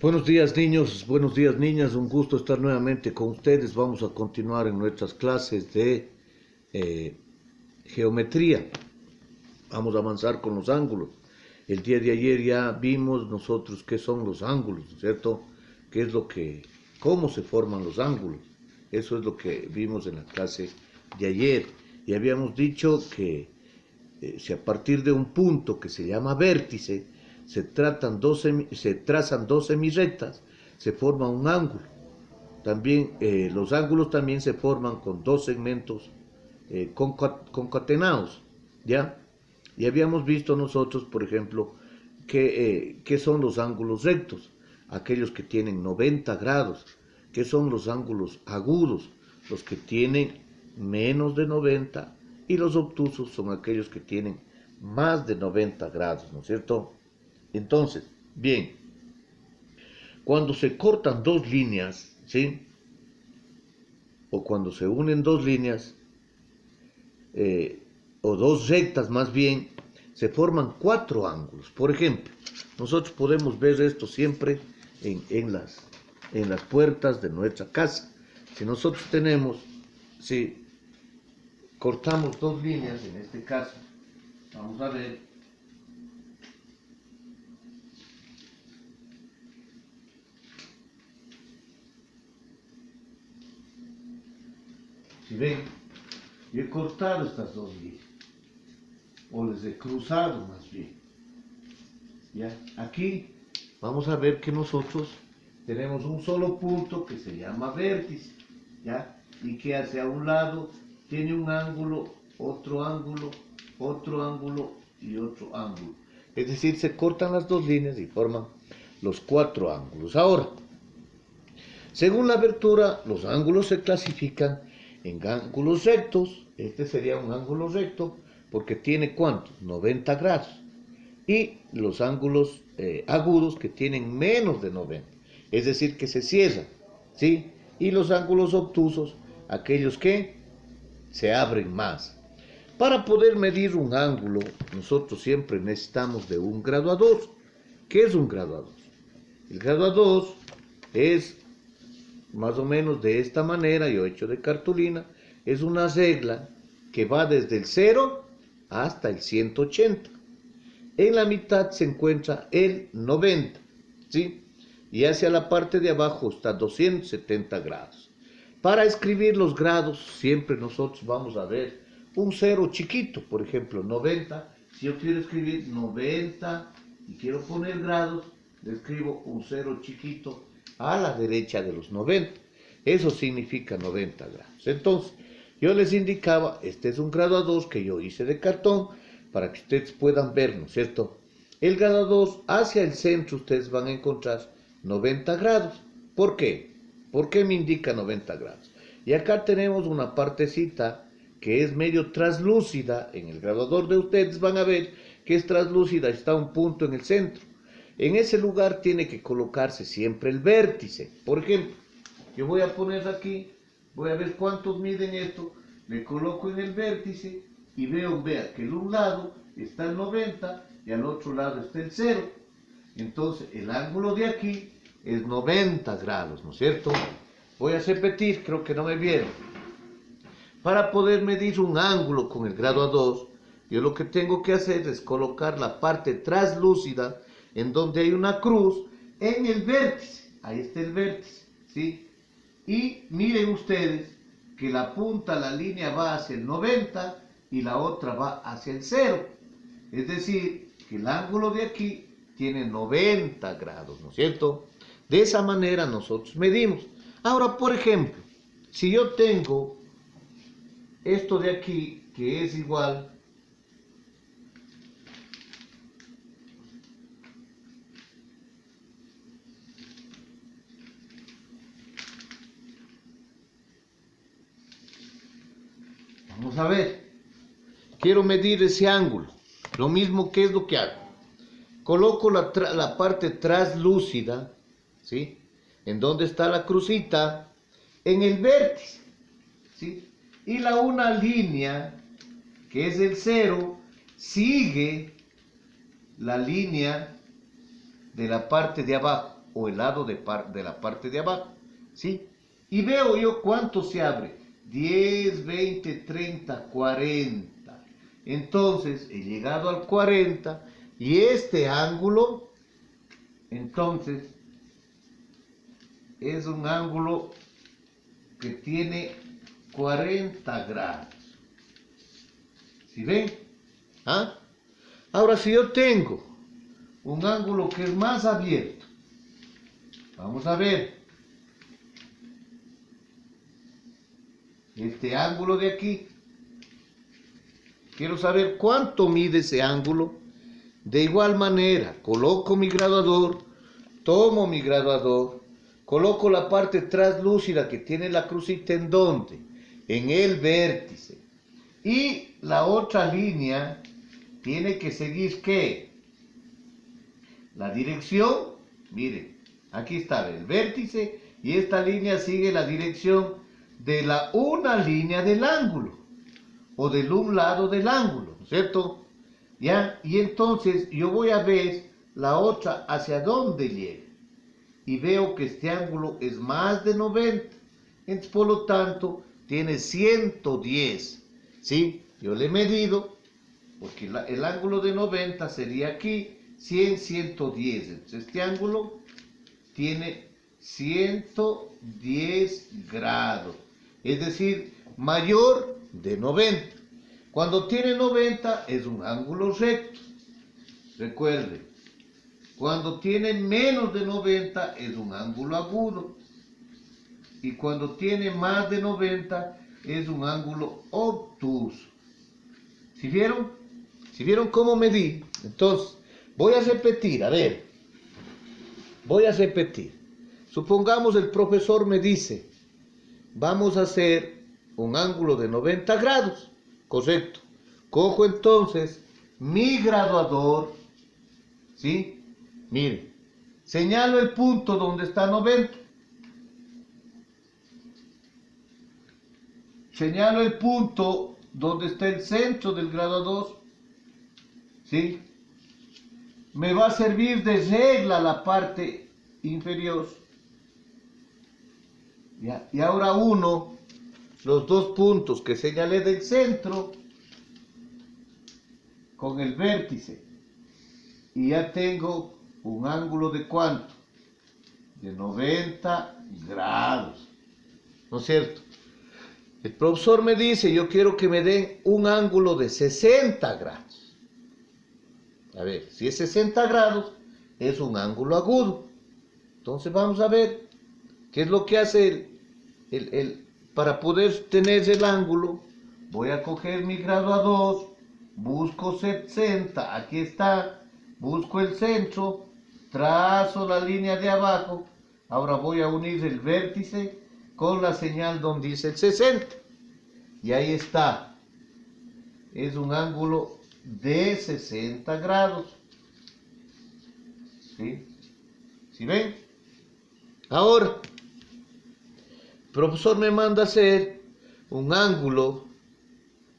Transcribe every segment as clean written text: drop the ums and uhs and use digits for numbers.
Buenos días niños, buenos días niñas, un gusto estar nuevamente con ustedes. Vamos a continuar en nuestras clases de eh, geometría. Vamos a avanzar con los ángulos. El día de ayer ya vimos nosotros qué son los ángulos, ¿no es cierto? ¿Qué es cómo se forman los ángulos? Eso es lo que vimos en la clase de ayer. Y habíamos dicho que si a partir de un punto que se llama vértice se trazan dos semirrectas, se forma un ángulo. También los ángulos también se forman con dos segmentos concatenados, ¿ya? Y habíamos visto nosotros, por ejemplo, qué son los ángulos rectos, aquellos que tienen 90 grados, qué son los ángulos agudos, los que tienen menos de 90, y los obtusos son aquellos que tienen más de 90 grados, ¿no es cierto? Entonces, bien, cuando se cortan dos líneas, ¿sí? O cuando se unen dos líneas, o dos rectas más bien, se forman cuatro ángulos. Por ejemplo, nosotros podemos ver esto siempre en las puertas de nuestra casa. Si nosotros si cortamos dos líneas, en este caso, vamos a ver, si ven, yo he cortado estas dos líneas, o les he cruzado más bien. ¿Ya? Aquí vamos a ver que nosotros tenemos un solo punto que se llama vértice, ¿ya? Y que hacia un lado tiene un ángulo, otro ángulo, otro ángulo y otro ángulo. Es decir, se cortan las dos líneas y forman los cuatro ángulos. Ahora, según la abertura, los ángulos se clasifican en ángulos rectos. Este sería un ángulo recto porque tiene ¿cuántos? 90 grados. Y los ángulos agudos que tienen menos de 90, es decir, que se cierran, ¿sí? Y los ángulos obtusos, aquellos que se abren más. Para poder medir un ángulo, nosotros siempre necesitamos de un graduador. ¿Qué es un graduador? El graduador es más o menos de esta manera, yo hecho de cartulina, es una regla que va desde el 0 hasta el 180. En la mitad se encuentra el 90, ¿sí? Y hacia la parte de abajo está 270 grados. Para escribir los grados, siempre nosotros vamos a ver un cero chiquito, por ejemplo, 90. Si yo quiero escribir 90 y quiero poner grados, le escribo un cero chiquito a la derecha de los 90. Eso significa 90 grados. Entonces, yo les indicaba, este es un graduador que yo hice de cartón, para que ustedes puedan ver, ¿no es cierto? El graduador hacia el centro ustedes van a encontrar 90 grados. ¿Por qué? ¿Por qué me indica 90 grados? Y acá tenemos una partecita que es medio translúcida. En el graduador de ustedes van a ver que es translúcida, está un punto en el centro. En ese lugar tiene que colocarse siempre el vértice. Por ejemplo, yo voy a poner aquí, voy a ver cuántos miden esto, le coloco en el vértice y vea que en un lado está el 90 y al otro lado está el 0. Entonces el ángulo de aquí es 90 grados, ¿no es cierto? Voy a repetir, creo que no me vieron. Para poder medir un ángulo con el graduador, yo lo que tengo que hacer es colocar la parte translúcida en donde hay una cruz en el vértice. Ahí está el vértice, ¿sí? Y miren ustedes que la punta, la línea va hacia el 90 y la otra va hacia el 0. Es decir, que el ángulo de aquí tiene 90 grados, ¿no es cierto? De esa manera nosotros medimos. Ahora, por ejemplo, si yo tengo esto de aquí, que es igual vamos a ver, quiero medir ese ángulo. Lo mismo, que es lo que hago. Coloco la parte translúcida, ¿sí? En donde está la crucita, en el vértice, ¿sí? Y una línea, que es el 0, sigue la línea de la parte de abajo. o el lado de la parte de abajo, ¿sí? Y veo yo cuánto se abre, 10, 20, 30, 40. Entonces he llegado al 40 y este ángulo, entonces, es un ángulo que tiene 40 grados. ¿Sí ven? ¿Ah? Ahora, si yo tengo un ángulo que es más abierto, vamos a ver, este ángulo de aquí, quiero saber cuánto mide ese ángulo. De igual manera, coloco mi graduador, tomo mi graduador, coloco la parte translúcida que tiene la crucita en donde, en el vértice. Y la otra línea tiene que seguir ¿qué? La dirección, miren, aquí está el vértice y esta línea sigue la dirección de la una línea del ángulo o del un lado del ángulo, ¿no es cierto? ¿Ya? Y entonces yo voy a ver la otra hacia dónde llega y veo que este ángulo es más de 90, entonces por lo tanto tiene 110, ¿sí? Yo le he medido, porque el ángulo de 90 sería aquí, 100, 110, entonces este ángulo tiene 110 grados, es decir, mayor de 90. Cuando tiene 90 es un ángulo recto, recuerden. Cuando tiene menos de 90 es un ángulo agudo. Y cuando tiene más de 90 es un ángulo obtuso. ¿Sí vieron? ¿Sí vieron cómo medí? Entonces, voy a repetir, a ver. Voy a repetir. Supongamos el profesor me dice, vamos a hacer un ángulo de 90 grados. Correcto. Cojo entonces mi graduador, ¿sí? Miren, señalo el punto donde está 90. Señalo el punto donde está el centro del graduador, ¿sí? Me va a servir de regla la parte inferior. ¿Ya? Y ahora uno los dos puntos que señalé del centro con el vértice y ya tengo un ángulo de ¿cuánto? De 90 grados, ¿no es cierto? El profesor me dice, yo quiero que me den un ángulo de 60 grados. A ver, si es 60 grados, es un ángulo agudo. Entonces vamos a ver qué es lo que hace para poder tener el ángulo. Voy a coger mi graduador, busco 60, aquí está, busco el centro, trazo la línea de abajo. Ahora voy a unir el vértice con la señal donde dice el 60. Y ahí está. Es un ángulo de 60 grados. ¿Sí? ¿Sí ven? Ahora, el profesor me manda a hacer un ángulo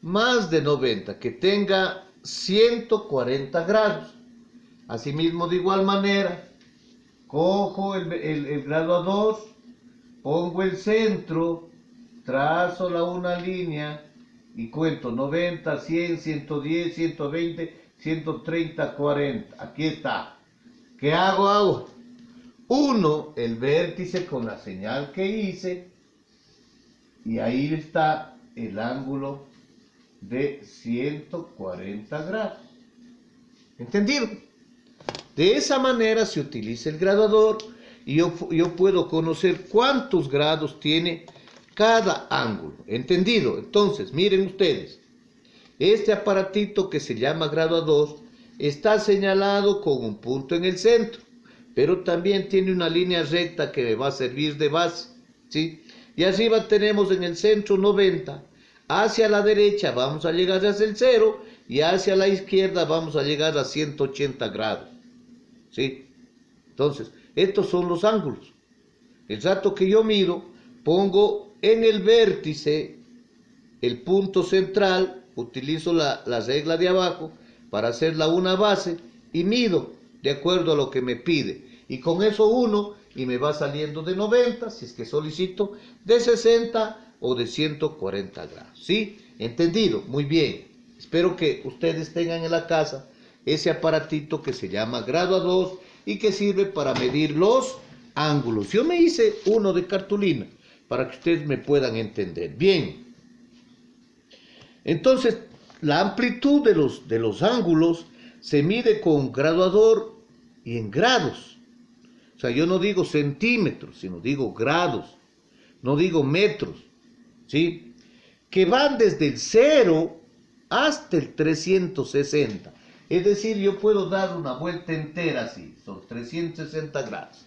más de 90, que tenga 140 grados. Asimismo, de igual manera, cojo el graduador, pongo el centro, trazo una línea y cuento 90, 100, 110, 120, 130, 40. Aquí está. ¿Qué hago? Hago uno el vértice con la señal que hice y ahí está el ángulo de 140 grados. ¿Entendido? De esa manera se utiliza el graduador y yo puedo conocer cuántos grados tiene cada ángulo. ¿Entendido? Entonces, miren ustedes, este aparatito que se llama graduador está señalado con un punto en el centro, pero también tiene una línea recta que me va a servir de base, ¿sí? Y arriba tenemos en el centro 90, hacia la derecha vamos a llegar hacia el 0 y hacia la izquierda vamos a llegar a 180 grados, ¿sí? Entonces, estos son los ángulos. El rato que yo mido, pongo en el vértice el punto central, utilizo la regla de abajo para hacerla una base y mido de acuerdo a lo que me pide. Y con eso uno, y me va saliendo de 90, si es que solicito, de 60 o de 140 grados. ¿Sí? ¿Entendido? Muy bien. Espero que ustedes tengan en la casa ese aparatito que se llama graduador y que sirve para medir los ángulos. Yo me hice uno de cartulina para que ustedes me puedan entender. Bien. Entonces, la amplitud de los ángulos se mide con graduador y en grados. O sea, yo no digo centímetros, sino digo grados. No digo metros, ¿sí? Que van desde el 0 hasta el 360. Es decir, yo puedo dar una vuelta entera así, son 360 grados.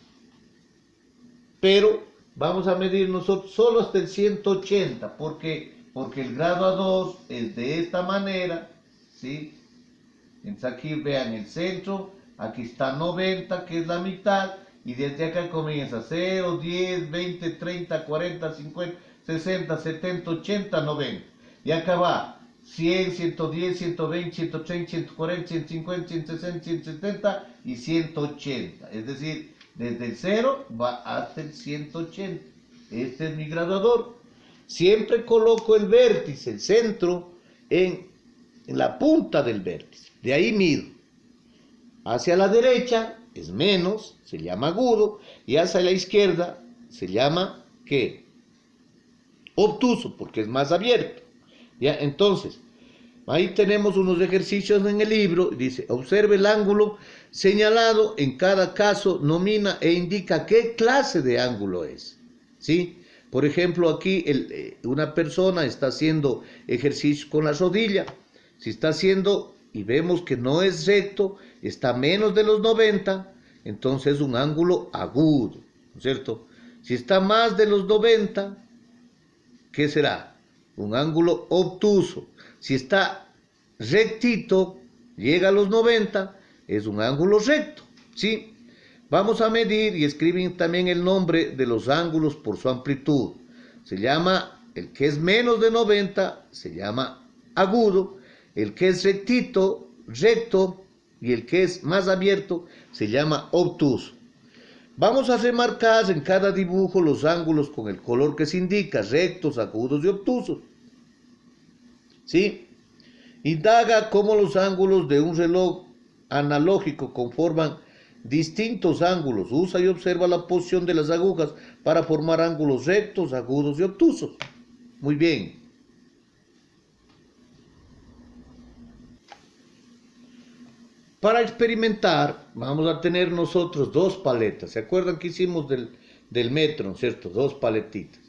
Pero vamos a medir nosotros solo hasta el 180, porque el graduador es de esta manera, ¿sí? Entonces aquí vean el centro, aquí está 90, que es la mitad, y desde acá comienza 0, 10, 20, 30, 40, 50, 60, 70, 80, 90. Y acá va 100, 110, 120, 130, 140, 150, 160, 170 y 180. Es decir, desde el 0 va hasta el 180. Este es mi graduador. Siempre coloco el vértice, el centro, en la punta del vértice. De ahí mido. Hacia la derecha es menos, se llama agudo, y hacia la izquierda se llama, ¿qué? Obtuso, porque es más abierto. ¿Ya? Entonces, ahí tenemos unos ejercicios en el libro, dice, observe el ángulo señalado, en cada caso nomina e indica qué clase de ángulo es, ¿sí? Por ejemplo, aquí una persona está haciendo ejercicio con la rodilla, si está haciendo y vemos que no es recto, está menos de los 90, entonces es un ángulo agudo, ¿no es cierto? Si está más de los 90, ¿qué será? Un ángulo obtuso. Si está rectito, llega a los 90, es un ángulo recto, ¿sí? Vamos a medir y escriben también el nombre de los ángulos por su amplitud. Se llama, el que es menos de 90, se llama agudo, el que es rectito, recto, y el que es más abierto, se llama obtuso. Vamos a remarcar en cada dibujo los ángulos con el color que se indica, rectos, agudos y obtusos. ¿Sí? Indaga cómo los ángulos de un reloj analógico conforman distintos ángulos. Usa y observa la posición de las agujas para formar ángulos rectos, agudos y obtusos. Muy bien. Para experimentar, vamos a tener nosotros dos paletas. ¿Se acuerdan que hicimos del metro, ¿no es cierto? Dos paletitas.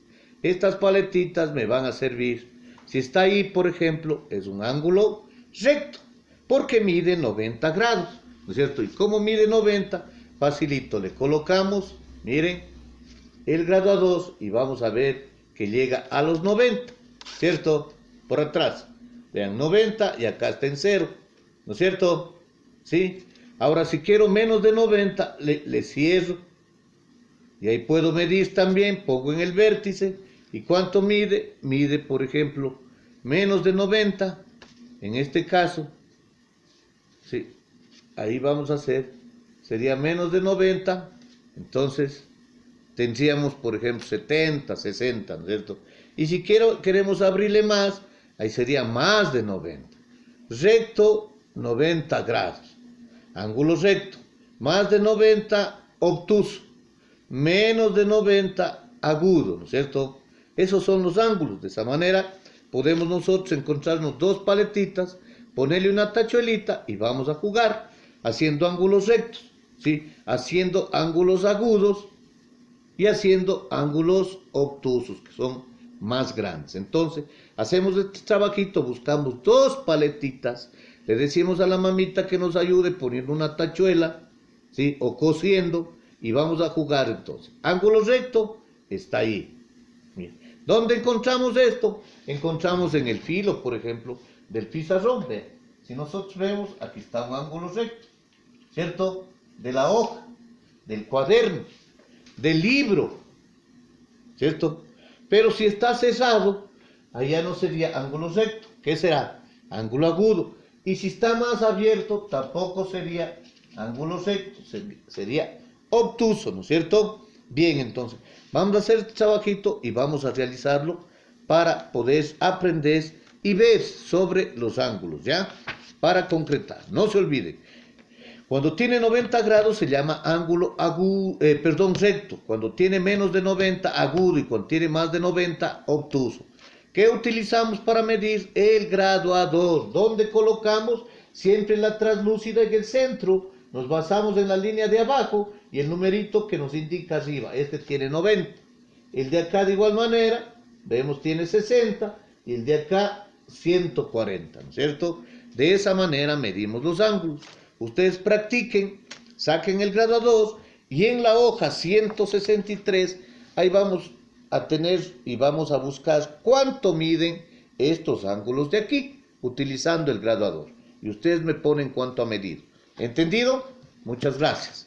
Estas paletitas me van a servir. Si está ahí, por ejemplo, es un ángulo recto, porque mide 90 grados, ¿no es cierto? ¿Y cómo mide 90? Facilito, le colocamos, miren, el graduador y vamos a ver que llega a los 90, ¿cierto? Por atrás, vean, 90 y acá está en 0, ¿no es cierto? ¿Sí? Ahora, si quiero menos de 90, le cierro. Y ahí puedo medir también, pongo en el vértice. ¿Y cuánto mide? Mide, por ejemplo, menos de 90. En este caso, sí, ahí vamos a hacer, sería menos de 90. Entonces, tendríamos, por ejemplo, 70, 60, ¿no es cierto? Y si queremos abrirle más, ahí sería más de 90. Recto, 90 grados. Ángulo recto. Más de 90, obtuso. Menos de 90, agudo, ¿no es cierto? Esos son los ángulos. De esa manera podemos nosotros encontrarnos dos paletitas, ponerle una tachuelita y vamos a jugar haciendo ángulos rectos, ¿sí? Haciendo ángulos agudos y haciendo ángulos obtusos, que son más grandes. Entonces, hacemos este trabajito, buscamos dos paletitas, le decimos a la mamita que nos ayude poniendo una tachuela, ¿sí? O cosiendo, y vamos a jugar entonces. Ángulo recto está ahí. Miren. ¿Dónde encontramos esto? Encontramos en el filo, por ejemplo, del pizarrón. Vean. Si nosotros vemos, aquí está un ángulo recto, ¿cierto? De la hoja, del cuaderno, del libro, ¿cierto? Pero si está cerrado, allá no sería ángulo recto. ¿Qué será? Ángulo agudo. Y si está más abierto, tampoco sería ángulo recto, sería obtuso, ¿no es cierto? Bien, entonces, vamos a hacer este trabajito y vamos a realizarlo para poder aprender y ver sobre los ángulos, ¿ya? Para concretar, no se olviden. Cuando tiene 90 grados se llama ángulo recto. Cuando tiene menos de 90, agudo. Y cuando tiene más de 90, obtuso. ¿Qué utilizamos para medir? El graduador. ¿Dónde colocamos? Siempre la translúcida en el centro. Nos basamos en la línea de abajo y el numerito que nos indica arriba. Este tiene 90. El de acá de igual manera, vemos tiene 60. Y el de acá 140, ¿no es cierto? De esa manera medimos los ángulos. Ustedes practiquen, saquen el graduador y en la hoja 163, ahí vamos a tener y vamos a buscar cuánto miden estos ángulos de aquí, utilizando el graduador. Y ustedes me ponen cuánto ha medido. ¿Entendido? Muchas gracias.